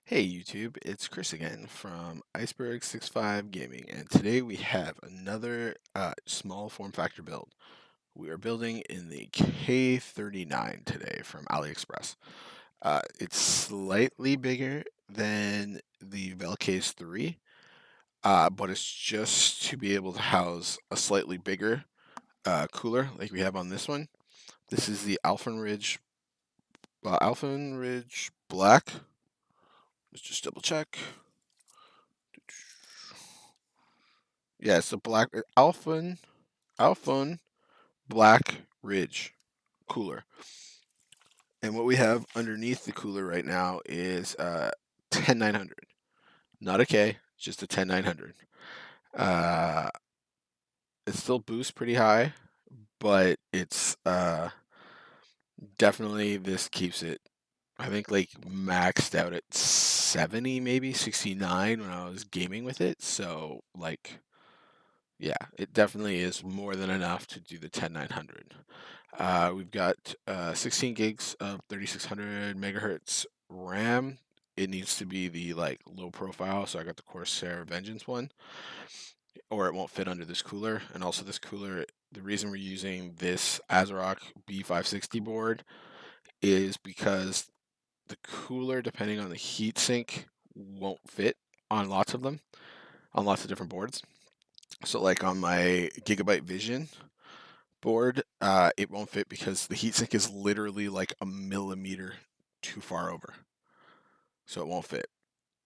Hey YouTube, it's Chris again from Iceberg 65 Gaming, and today we have another small form factor build. We are building in the K39 today from AliExpress. It's slightly bigger than the Velcase 3, but it's just to be able to house a slightly bigger cooler like we have on this one. This is the Alphen Ridge Black. Let's just double check. Yeah, it's the black Alphon Black Ridge cooler. And what we have underneath the cooler right now is 10900. Not a K, just a 10900. It still boosts pretty high, but it's definitely this keeps it I think like maxed out at 70, maybe 69 when I was gaming with it. So like yeah, it definitely is more than enough to do the 10900. We've got 16 gigs of 3600 megahertz RAM. It needs to be the like low profile, so I got the Corsair Vengeance one, or it won't fit under this cooler. And also this cooler, the reason we're using this Asrock B560 board is because the cooler, depending on the heat sink, won't fit on lots of them, on lots of different boards. So like on my Gigabyte Vision board, it won't fit because the heatsink is literally like a millimeter too far over. So it won't fit.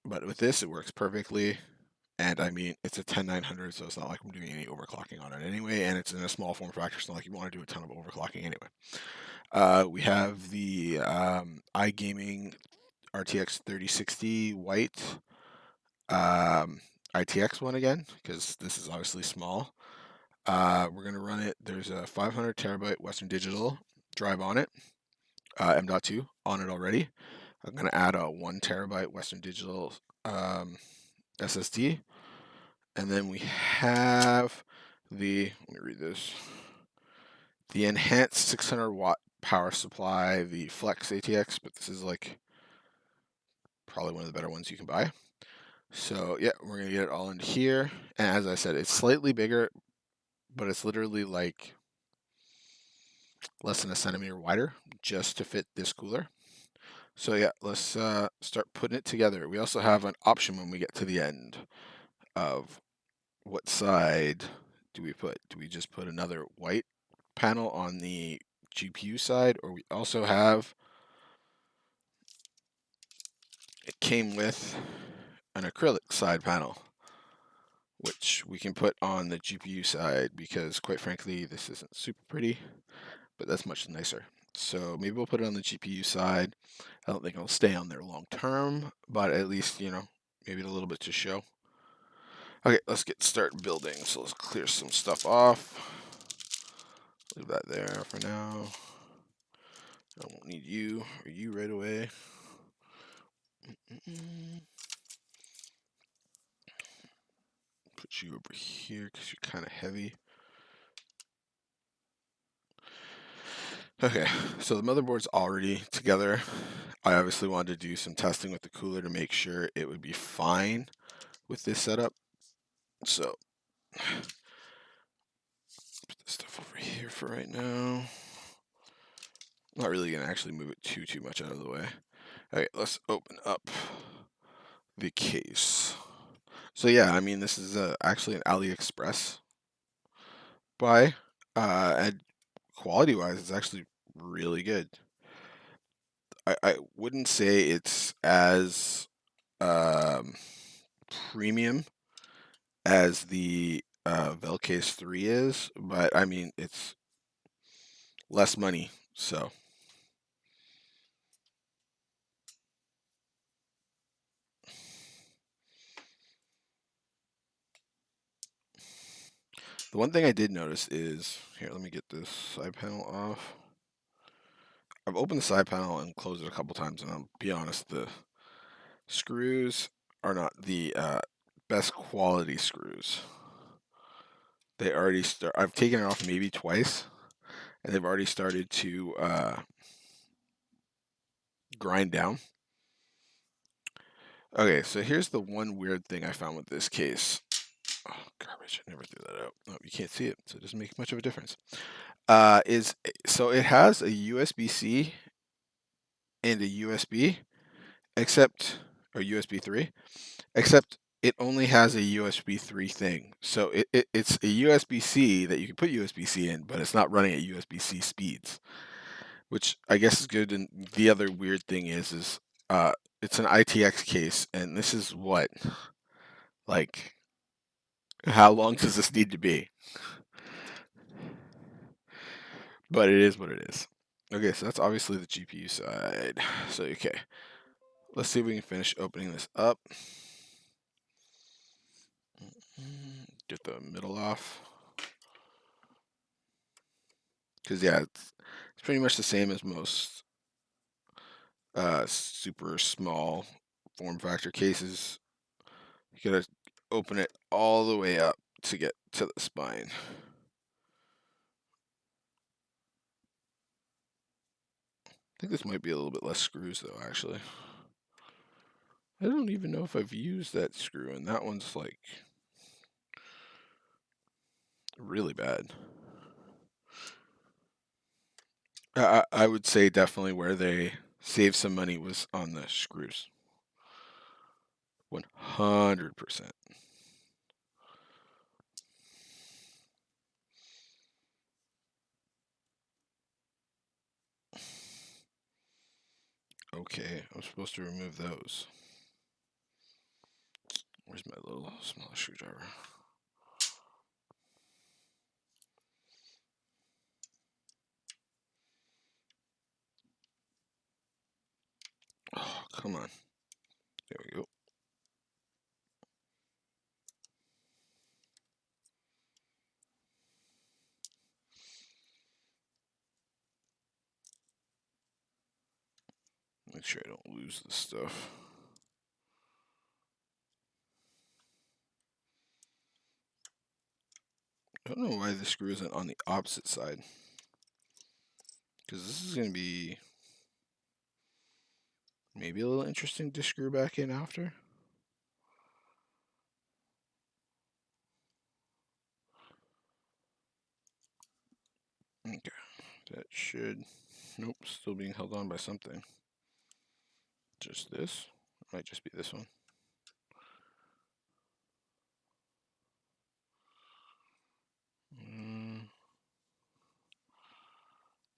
But with this, it works perfectly. And I mean, it's a 10900, so it's not like I'm doing any overclocking on it anyway. And it's in a small form factor, so not like you want to do a ton of overclocking anyway. We have the iGaming RTX 3060 white ITX one again, because this is obviously small. We're going to run it. There's a 500 terabyte Western Digital drive on it, M.2 on it already. I'm going to add a 1 terabyte Western Digital SSD. And then we have let me read this, the enhanced 600 watt power supply, the Flex ATX, but this is like probably one of the better ones you can buy. So yeah, we're going to get it all into here. And as I said, it's slightly bigger, but it's literally like less than a centimeter wider just to fit this cooler. So yeah, let's start putting it together. We also have an option when we get to the end of what side do we put. Do we just put another white panel on the GPU side, or we also have, it came with an acrylic side panel, which we can put on the GPU side because quite frankly, this isn't super pretty, but that's much nicer. So maybe we'll put it on the GPU side. I don't think it'll stay on there long term, but at least, maybe a little bit to show. Okay, let's get started building. So let's clear some stuff off. Leave that there for now. I won't need you or you right away. Put you over here because you're kind of heavy. Okay, so the motherboard's already together. I obviously wanted to do some testing with the cooler to make sure it would be fine with this setup. So, put this stuff over here for right now. Not really gonna actually move it too much out of the way. Okay, let's open up the case. So yeah, I mean, this is actually an AliExpress buy, and quality-wise, it's actually really good. I wouldn't say it's as premium as the Velcase 3 is, but I mean, it's less money, so. The one thing I did notice is, here, let me get this side panel off. I've opened the side panel and closed it a couple times, and I'll be honest, the screws are not the best quality screws. They already start. I've taken it off maybe twice, and they've already started to grind down. Okay, so here's the one weird thing I found with this case. Oh, garbage! I never threw that out. Oh, you can't see it, so it doesn't make much of a difference. So it has a USB-C and a USB, except or USB 3, except it only has a USB 3 thing. So it's a USB-C that you can put USB-C in, but it's not running at USB-C speeds, which I guess is good. And the other weird thing is it's an ITX case, and this is what, like, how long does this need to be? But it is what it is. Okay, so that's obviously the GPU side. So okay, let's see if we can finish opening this up. Get the middle off. Because yeah, it's pretty much the same as most super small form factor cases. You gotta open it all the way up to get to the spine. I think this might be a little bit less screws though, actually. I don't even know if I've used that screw, and that one's like really bad. I would say definitely where they saved some money was on the screws. 100%. Okay, I'm supposed to remove those. Where's my little small screwdriver? Oh, come on. There we go. Make sure I don't lose this stuff. I don't know why the screw isn't on the opposite side. Because this is going to be maybe a little interesting to screw back in after. Okay, that should... Nope, still being held on by something. Just this? It might just be this one.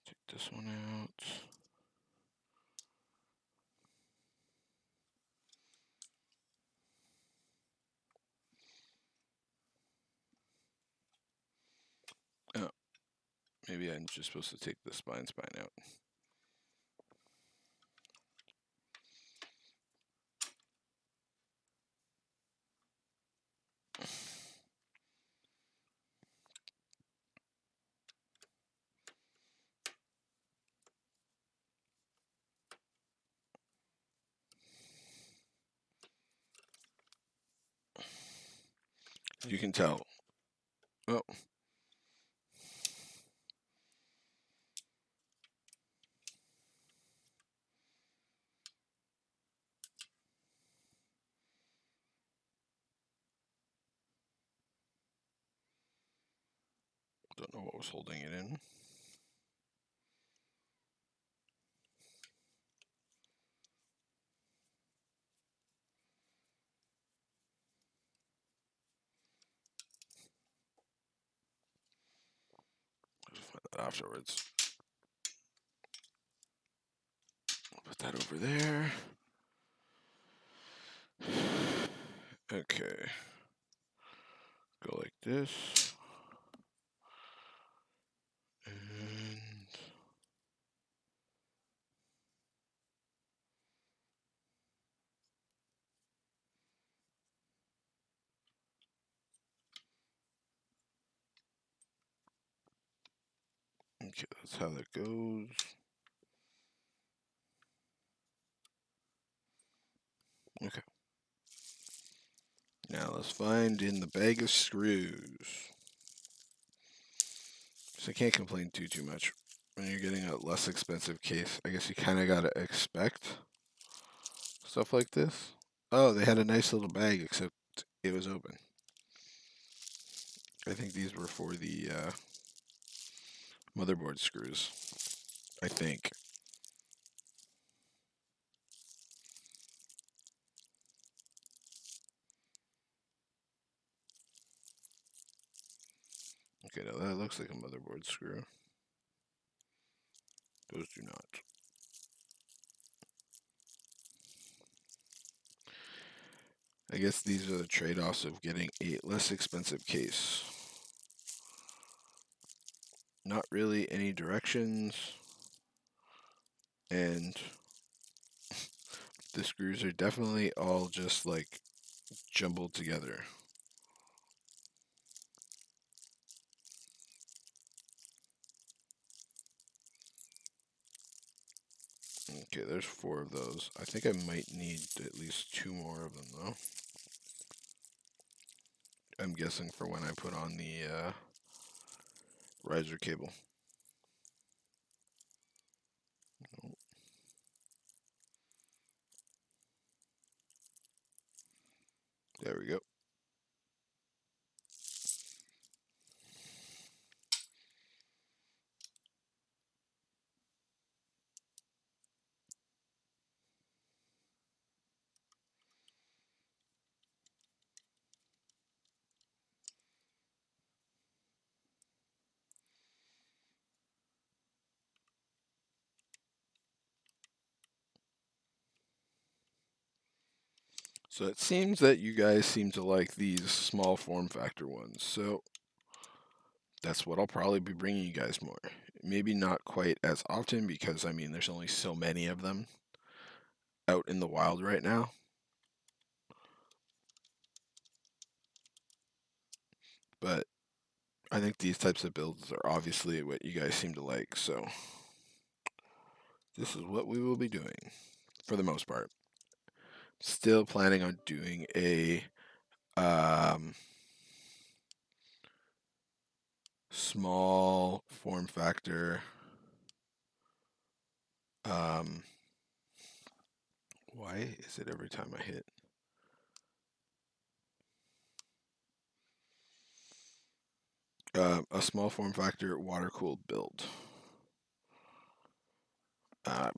Take this one out. Oh, maybe I'm just supposed to take the spine out. You can tell. Oh. Don't know what was holding it in. I'll find that afterwards. Put that over there. Okay. Go like this. And okay, that's how that goes. Okay. Now let's find in the bag of screws. So I can't complain too much. When you're getting a less expensive case, I guess you kind of got to expect stuff like this. Oh, they had a nice little bag, except it was open. I think these were for the motherboard screws. I think. Okay, now that looks like a motherboard screw. Those do not. I guess these are the trade-offs of getting a less expensive case. Not really any directions, and the screws are definitely all just like jumbled together. Okay, there's 4 of those. I think I might need at least 2 more of them though. I'm guessing for when I put on the riser cable. There we go. So it seems that you guys seem to like these small form factor ones. So that's what I'll probably be bringing you guys more. Maybe not quite as often because, I mean, there's only so many of them out in the wild right now. But I think these types of builds are obviously what you guys seem to like. So this is what we will be doing for the most part. Still planning on doing a small form factor why is it every time I hit a small form factor water cooled build,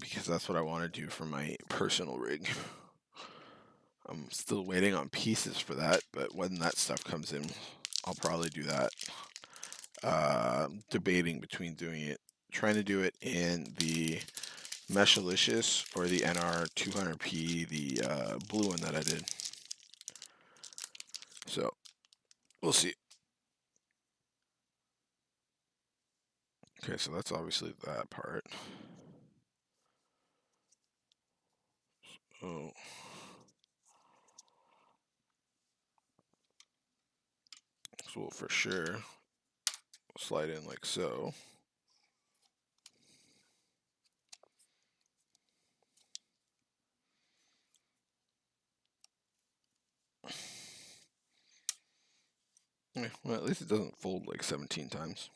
because that's what I want to do for my personal rig. I'm still waiting on pieces for that, but when that stuff comes in, I'll probably do that. Debating between trying to do it in the Meshalicious or the NR200p, the blue one that I did. So we'll see. Okay, so that's obviously that part. Oh. So we'll for sure slide in like so. Yeah, well, at least it doesn't fold like 17 times.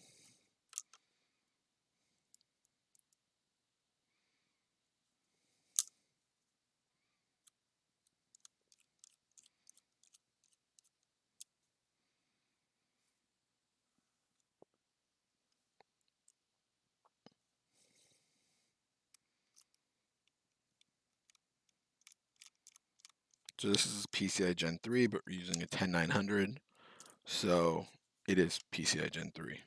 So this is PCI Gen 3, but we're using a 10900. So it is PCI Gen 3.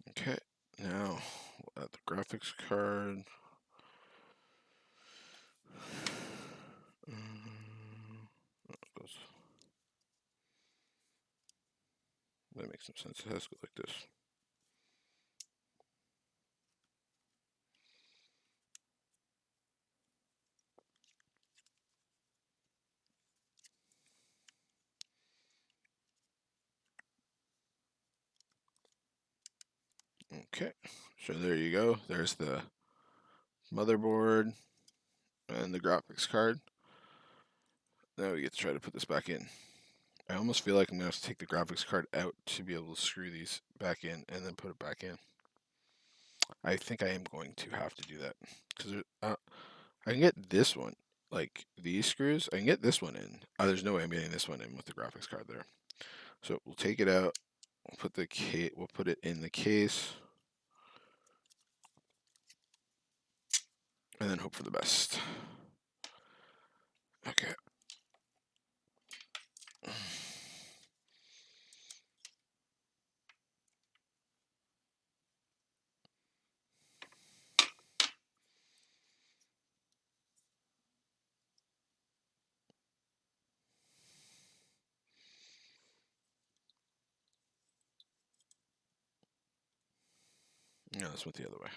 Okay, now we'll add the graphics card. That makes some sense. It has to go like this. Okay, so there you go. There's the motherboard and the graphics card. Now we get to try to put this back in. I almost feel like I'm going to have to take the graphics card out to be able to screw these back in and then put it back in. I think I am going to have to do that because I can get this one like these screws. I can get this one in. Oh, there's no way I'm getting this one in with the graphics card there. So we'll take it out. We'll put it in the case, and then hope for the best. Okay. No, this went the other way.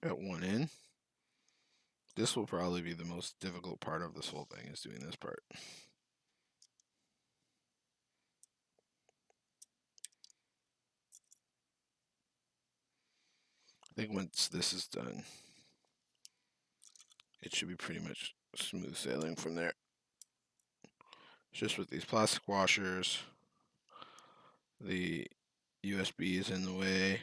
Got one in. This will probably be the most difficult part of this whole thing, is doing this part. I think once this is done, it should be pretty much smooth sailing from there. Just with these plastic washers, the USB is in the way.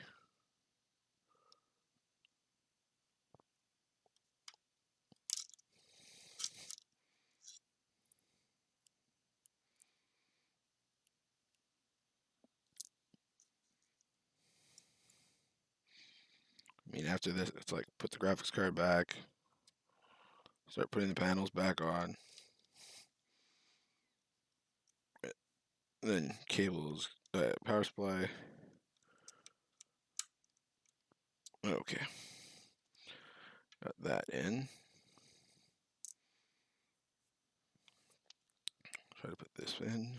I mean, after this, it's like put the graphics card back, start putting the panels back on, then cables, power supply. Okay, got that in. Try to put this in.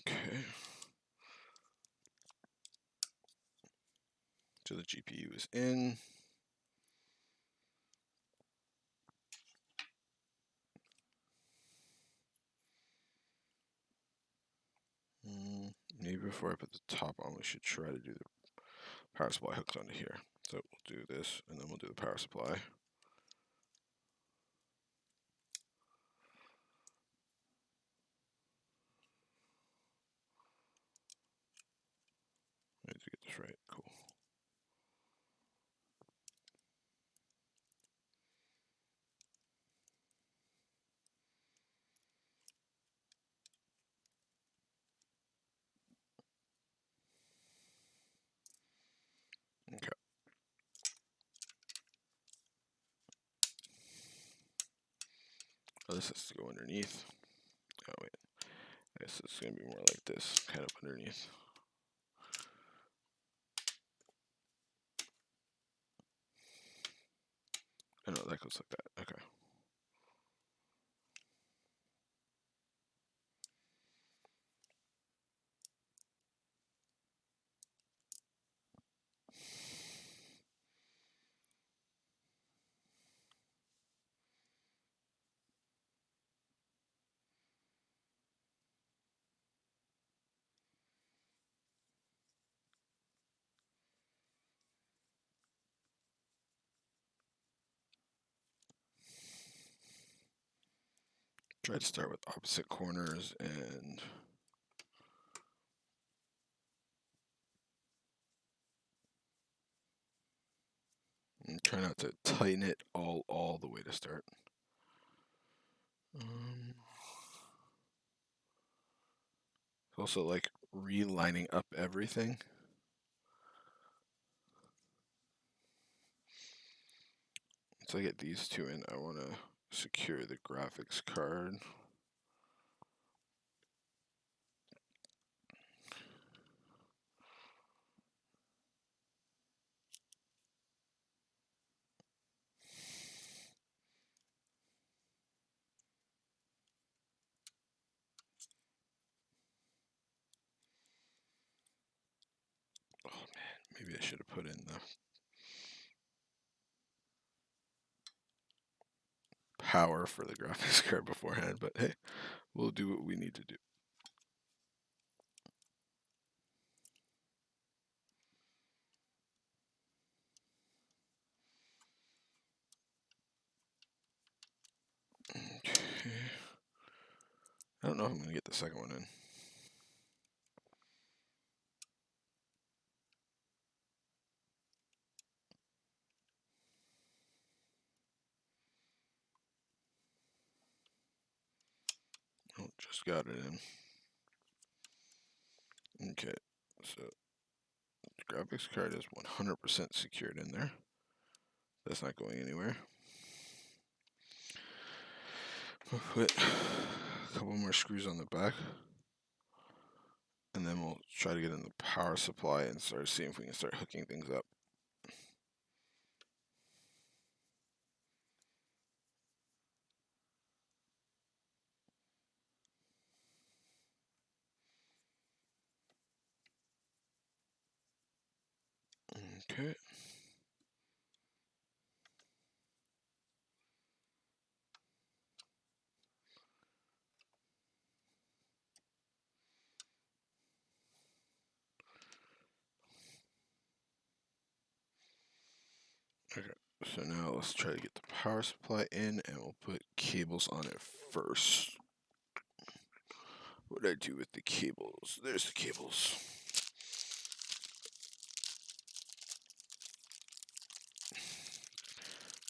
Okay. So the GPU is in. Maybe before I put the top on, we should try to do the power supply hooks onto here. So we'll do this, and then we'll do the power supply. I need to get this right. Cool. Okay. Oh, this has to go underneath. Oh, wait. I guess it's going to be more like this, kind of underneath. Oh, no, that goes like that. Okay. Try to start with opposite corners and try not to tighten it all the way to start. Also like relining up everything. Once I get these two in, I want to secure the graphics card. Oh man, maybe I should have put in the power for the graphics card beforehand, but hey, we'll do what we need to do. Okay. I don't know if I'm going to get the second one in. Oh, just got it in. Okay, so the graphics card is 100% secured in there. That's not going anywhere. We'll put a couple more screws on the back. And then we'll try to get in the power supply and start seeing if we can start hooking things up. Okay. Okay, so now let's try to get the power supply in and we'll put cables on it first. What did I do with the cables? There's the cables.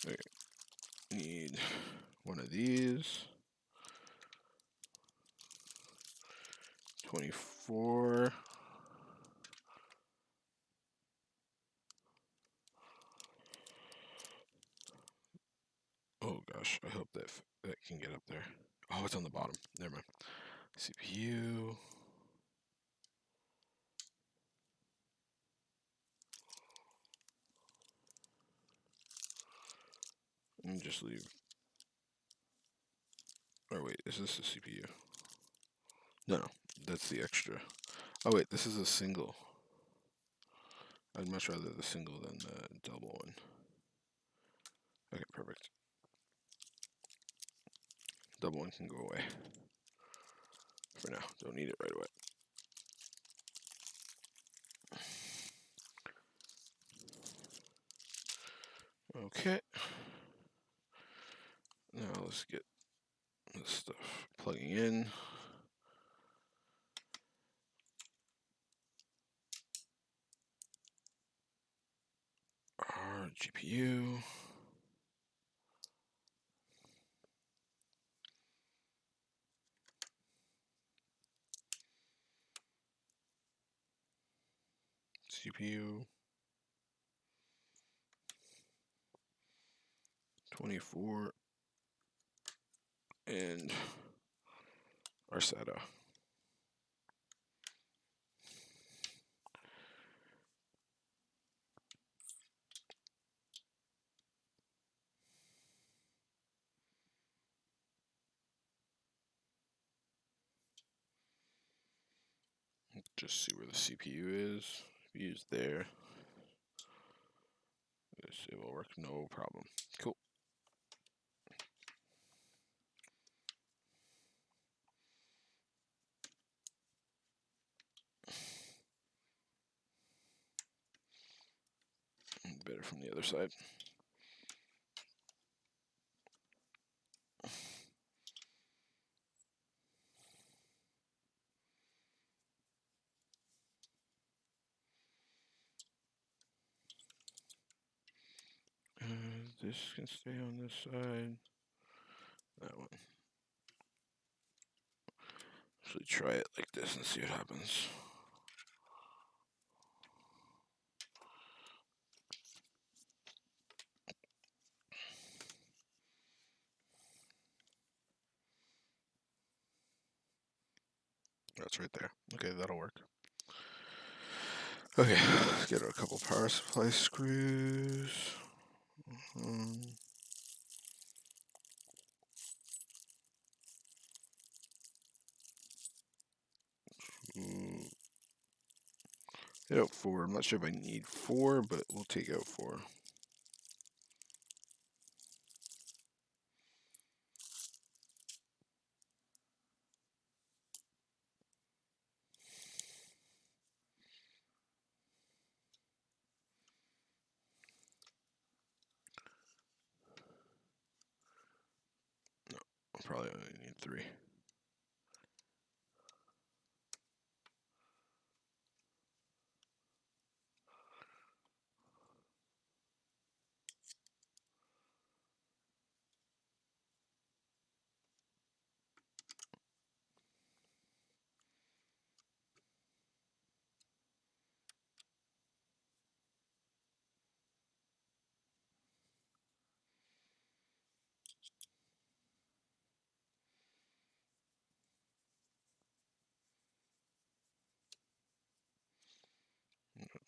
Okay, need one of these. 24. Oh gosh, I hope that can get up there. Oh, it's on the bottom. Never mind. CPU. And just leave. Oh wait, is this the CPU? No, that's the extra. Oh wait, this is a single. I'd much rather the single than the double one. Okay, perfect. Double one can go away. For now, don't need it right away. Okay. Now let's get this stuff plugging in. Our GPU. CPU. 24. And our SATA. Just see where the CPU is. CPU is there. It will work, no problem. Cool. Better from the other side. This can stay on this side. That one. Actually try it like this and see what happens. That's right there. Okay, that'll work. Okay, let's get a couple power supply screws. Get out 4. I'm not sure if I need 4, but we'll take out 4. No, I'll probably only need 3.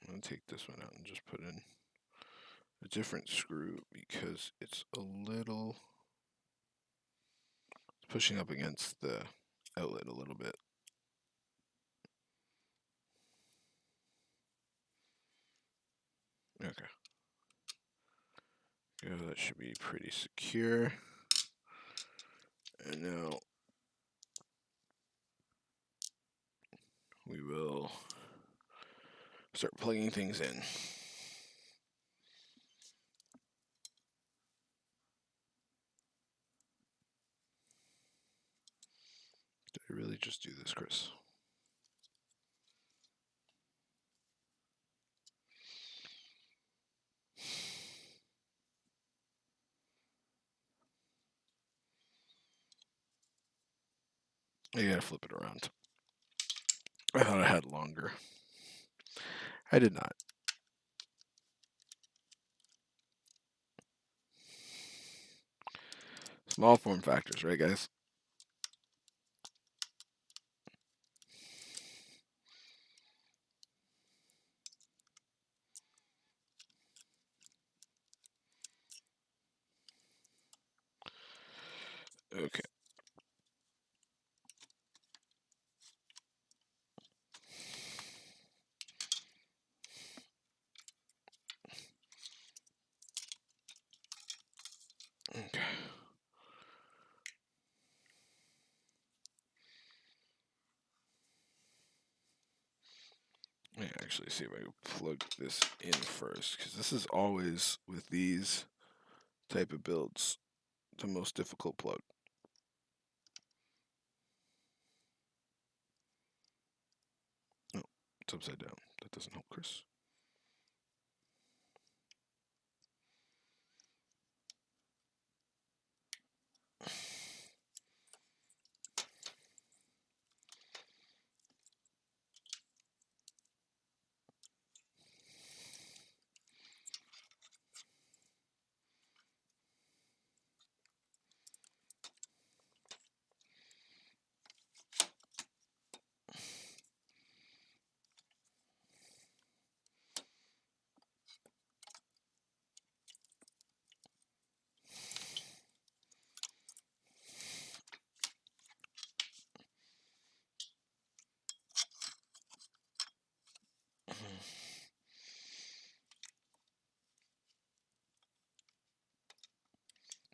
I'm going to take this one out and just put in a different screw because it's a little pushing up against the outlet a little bit. Okay. Yeah, that should be pretty secure. And now we will start plugging things in. Did I really just do this, Chris? I gotta flip it around. I thought I had longer. I did not. Small form factors, right, guys? Okay. Okay. Let me actually see if I can plug this in first, because this is always, with these type of builds, the most difficult plug. Oh, it's upside down. That doesn't help, Chris.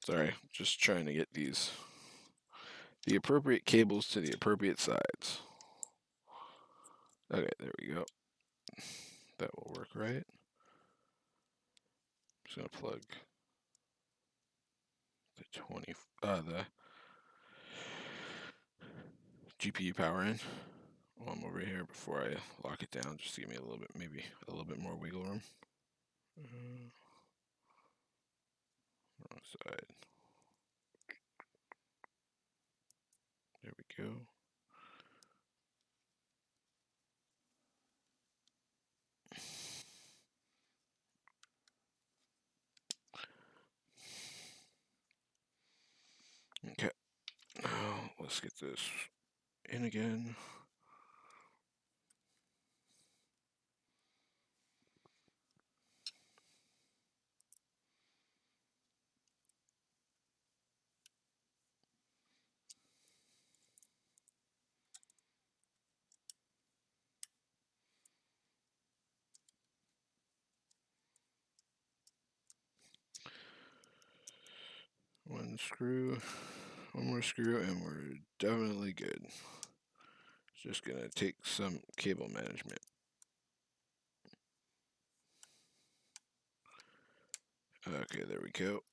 Sorry, just trying to get the appropriate cables to the appropriate sides. Okay, there we go. That will work, right? Just gonna plug the GPU power in while I'm over here before I lock it down, just to give me a little bit, maybe a little bit more wiggle room. Wrong side. There we go. let's get this in again. One more screw, and we're definitely good. It's just gonna take some cable management. Okay, there we go.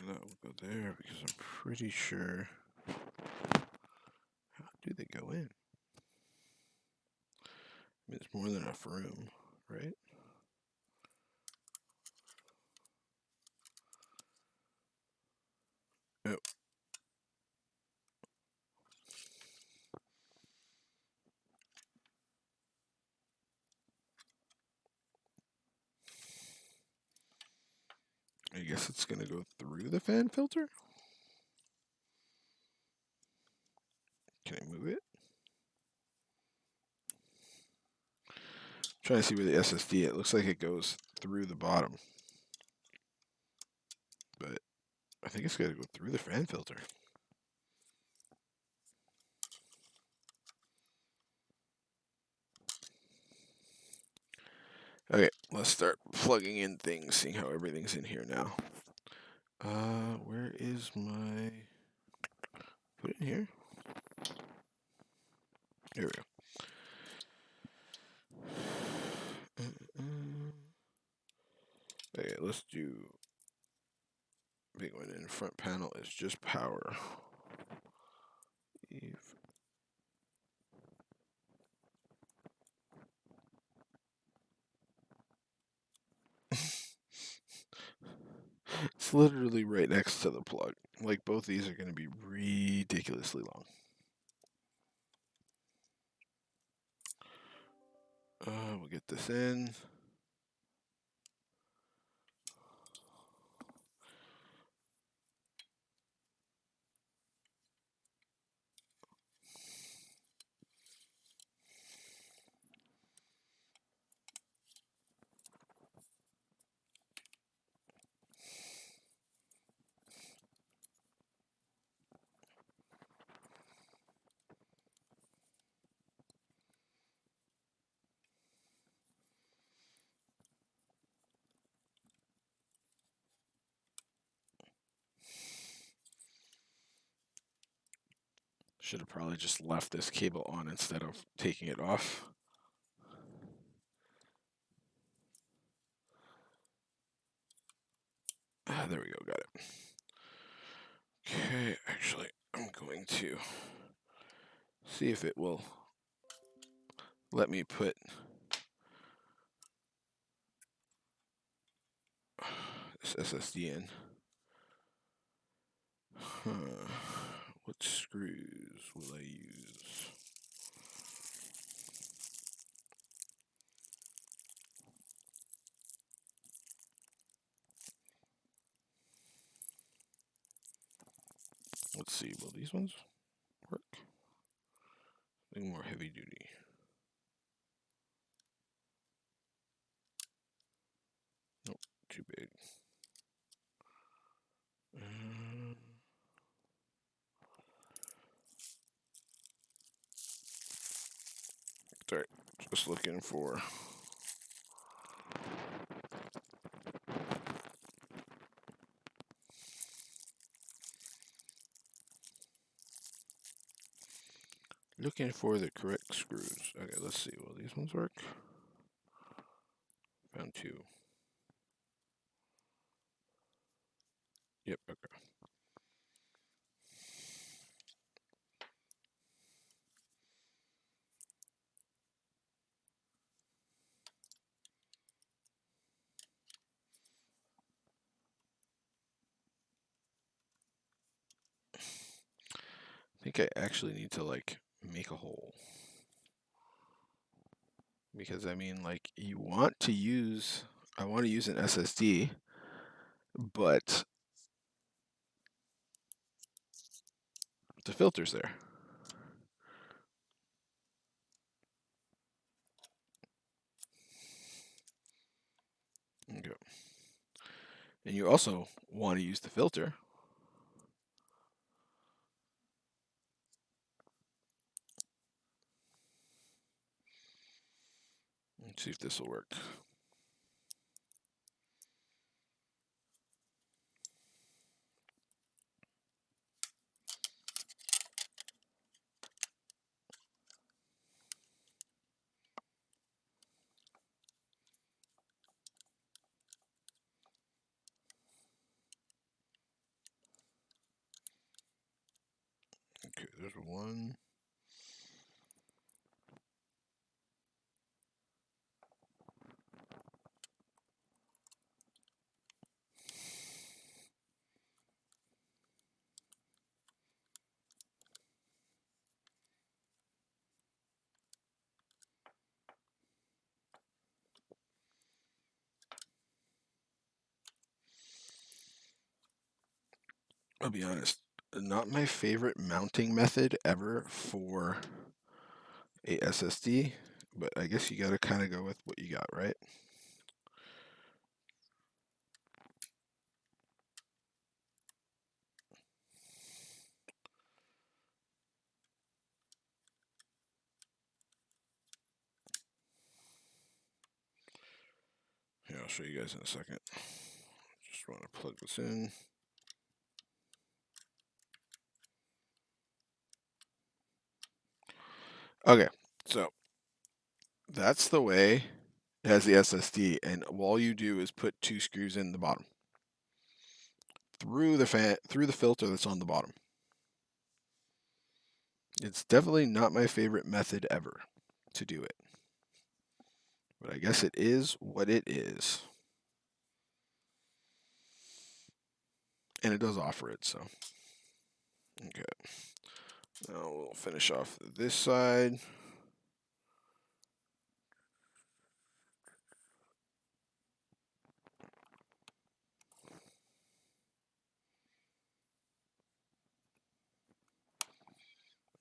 That will go there because I'm pretty sure. How do they go in? I mean, it's more than enough room, right? Oh. I guess it's gonna go through the fan filter? Can I move it? I'm trying to see where the SSD, it looks like it goes through the bottom. But I think it's gotta go through the fan filter. Okay, let's start plugging in things, seeing how everything's in here now. Where is my... Put it in here. There we go. Okay, let's do big one in front panel is just power. It's literally right next to the plug. Like, both these are going to be ridiculously long. We'll get this in. Should have probably just left this cable on instead of taking it off. There we go, got it. Okay, actually, I'm going to see if it will let me put this SSD in. What screws will I use? Let's see, will these ones work? I think more heavy duty. Nope, too big. Sorry, just looking for... Looking for the correct screws. Okay, let's see, will these ones work? Found two. Yep, okay. I think I actually need to, like, make a hole. Because, I mean, like, you want to use... I want to use an SSD, but the filter's there. Okay. And you also want to use the filter. Let's see if this will work. Okay, there's one. I'll be honest, not my favorite mounting method ever for a SSD, but I guess you gotta kind of go with what you got, right? Here, I'll show you guys in a second. Just want to plug this in. Okay, so that's the way it has the SSD, and all you do is put 2 screws in the bottom through the filter that's on the bottom. It's definitely not my favorite method ever to do it, but I guess it is what it is, and it does offer it. So, okay, now we'll finish off this side.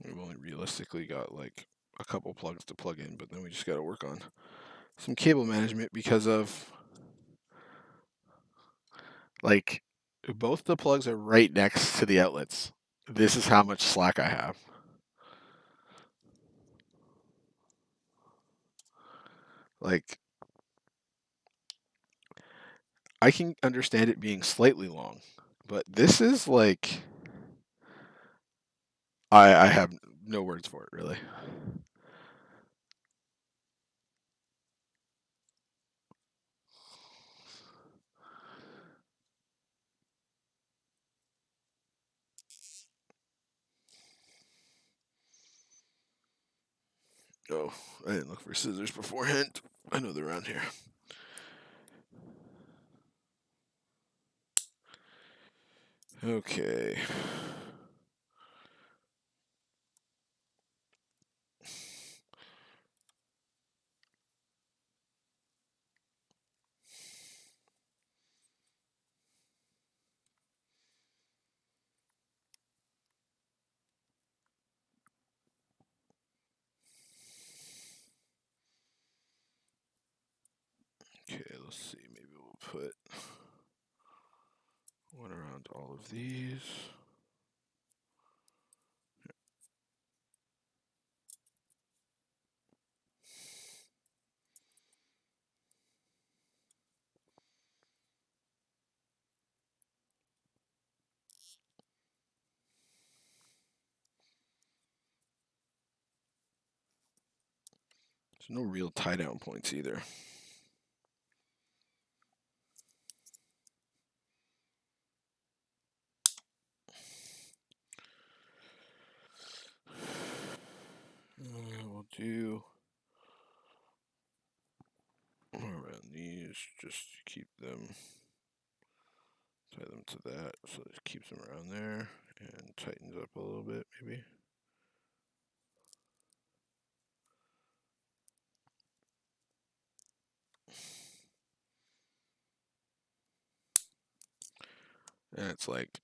We've only realistically got like a couple plugs to plug in, but then we just got to work on some cable management because of like both the plugs are right next to the outlets. This is how much slack I have. Like, I can understand it being slightly long, but this is like I have no words for it really. Oh, I didn't look for scissors beforehand. I know they're around here. Okay. Okay, let's see. Maybe we'll put one around all of these. There's no real tie down points either. We'll do around these just to keep them, tie them to that, so it keeps them around there and tightens up a little bit maybe. And it's like,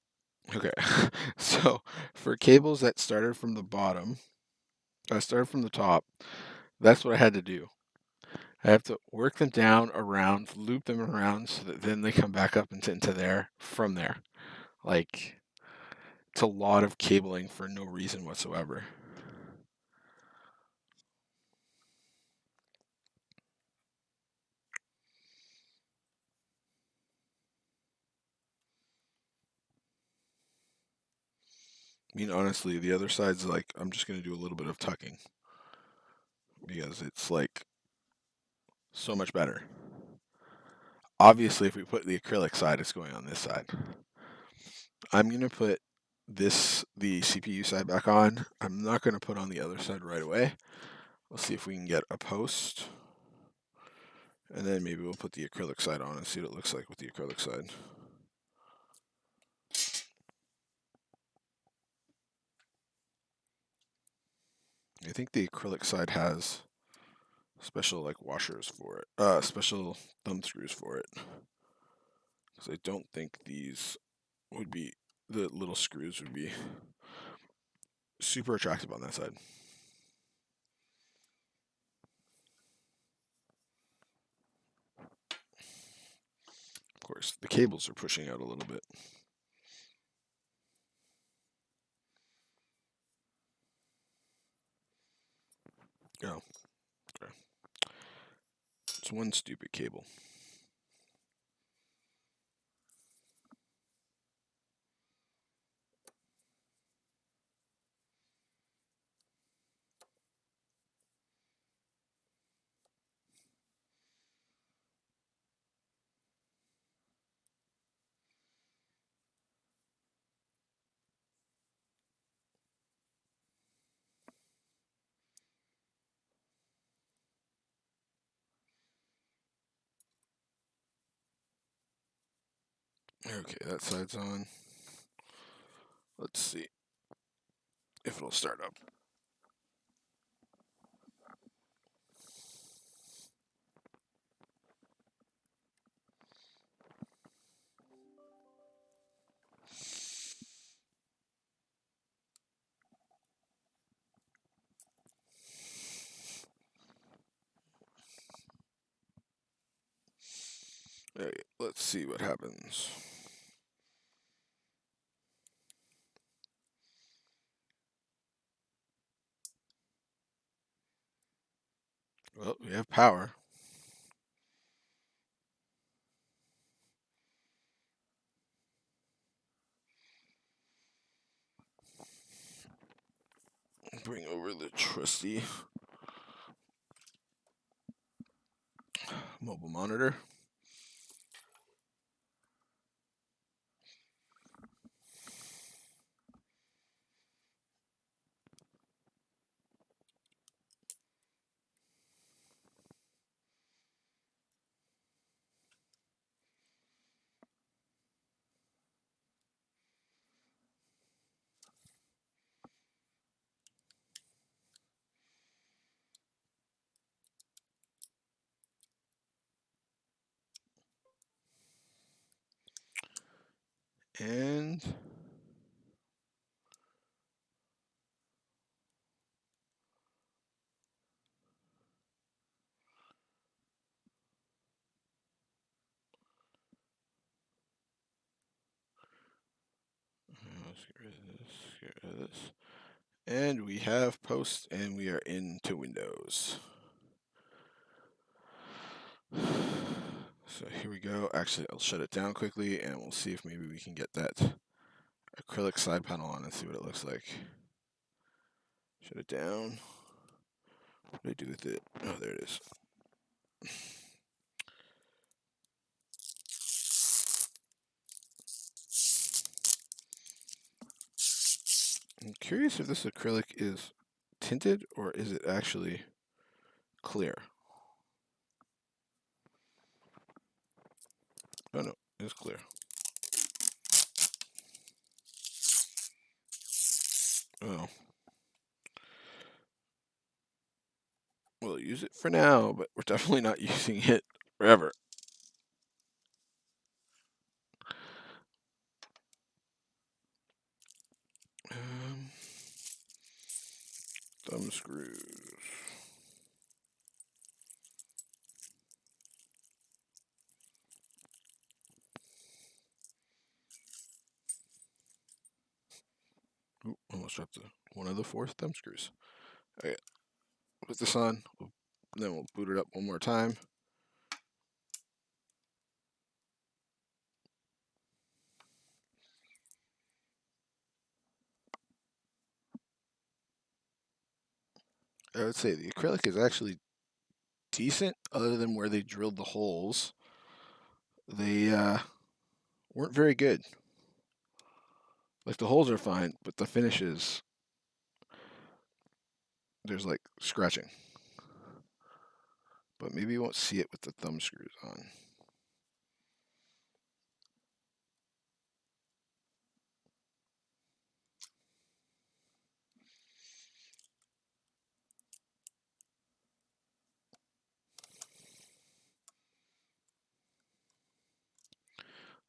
okay. So for cables that started from the bottom, I started from the top. That's what I had to do. I have to work them down around, loop them around so that then they come back up into there from there. Like, it's a lot of cabling for no reason whatsoever. I mean, honestly, the other side's like, I'm just going to do a little bit of tucking because it's like so much better. Obviously, if we put the acrylic side, it's going on this side. I'm going to put the CPU side back on. I'm not going to put on the other side right away. We'll see if we can get a post. And then maybe we'll put the acrylic side on and see what it looks like with the acrylic side. I think the acrylic side has special like washers for it, special thumb screws for it. Because I don't think these would be, the little screws would be super attractive on that side. Of course, the cables are pushing out a little bit. Oh, okay. It's one stupid cable. Okay, that side's on. Let's see if it'll start up. Okay, let's see what happens. Well, we have power. Bring over the trusty mobile monitor. And let's get rid of this, get rid of this. And we have post, and we are into Windows. So here we go. Actually, I'll shut it down quickly, and we'll see if maybe we can get that acrylic side panel on and see what it looks like. Shut it down. What do I do with it? Oh, there it is. I'm curious if this acrylic is tinted or is it actually clear? Oh no, it's clear. Oh. We'll use it for now, but we're definitely not using it forever. thumb screws. Ooh, almost dropped one of the 4 thumb screws. Okay, put this on, then we'll boot it up one more time. I would say the acrylic is actually decent, other than where they drilled the holes. They weren't very good. Like, the holes are fine, but the finishes, there's like scratching. But maybe you won't see it with the thumb screws on.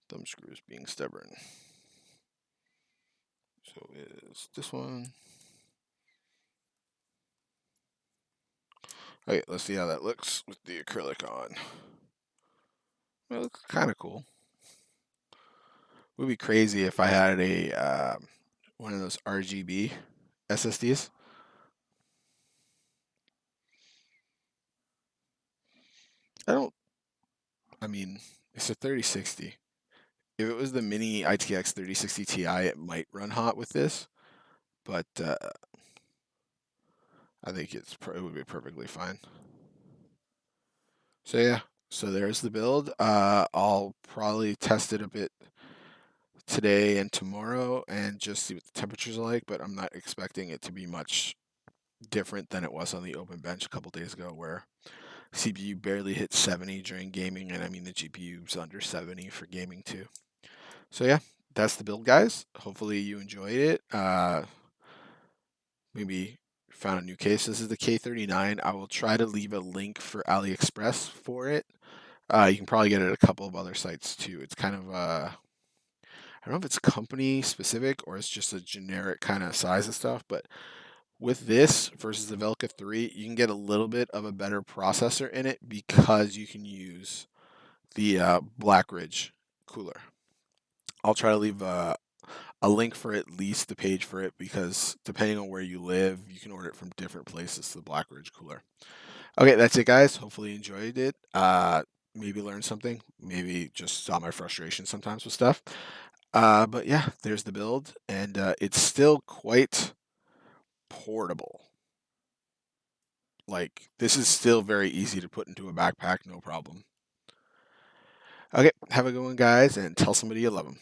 Thumb screws being stubborn. So is this one. Okay, let's see how that looks with the acrylic on. Well, it looks kind of cool. It would be crazy if I had a one of those RGB SSDs. I mean, it's a 3060. If it was the mini ITX 3060 Ti, it might run hot with this, but I think it would be perfectly fine. So yeah, so there's the build. I'll probably test it a bit today and tomorrow and just see what the temperatures are like, but I'm not expecting it to be much different than it was on the open bench a couple days ago, where CPU barely hit 70 during gaming, and I mean the GPU's under 70 for gaming too. So yeah, that's the build, guys. Hopefully you enjoyed it. Maybe found a new case. This is the K39. I will try to leave a link for AliExpress for it. You can probably get it at a couple of other sites too. It's kind of I don't know if it's company specific or it's just a generic kind of size of stuff, but with this versus the Velka 3, you can get a little bit of a better processor in it because you can use the Blackridge cooler. I'll try to leave a link for at least the page for it, because depending on where you live, you can order it from different places to the Blackridge cooler. Okay, that's it, guys. Hopefully you enjoyed it. Maybe learned something. Maybe just saw my frustration sometimes with stuff. But yeah, there's the build, and it's still quite portable. Like, this is still very easy to put into a backpack, no problem. Okay, have a good one, guys, and tell somebody you love them.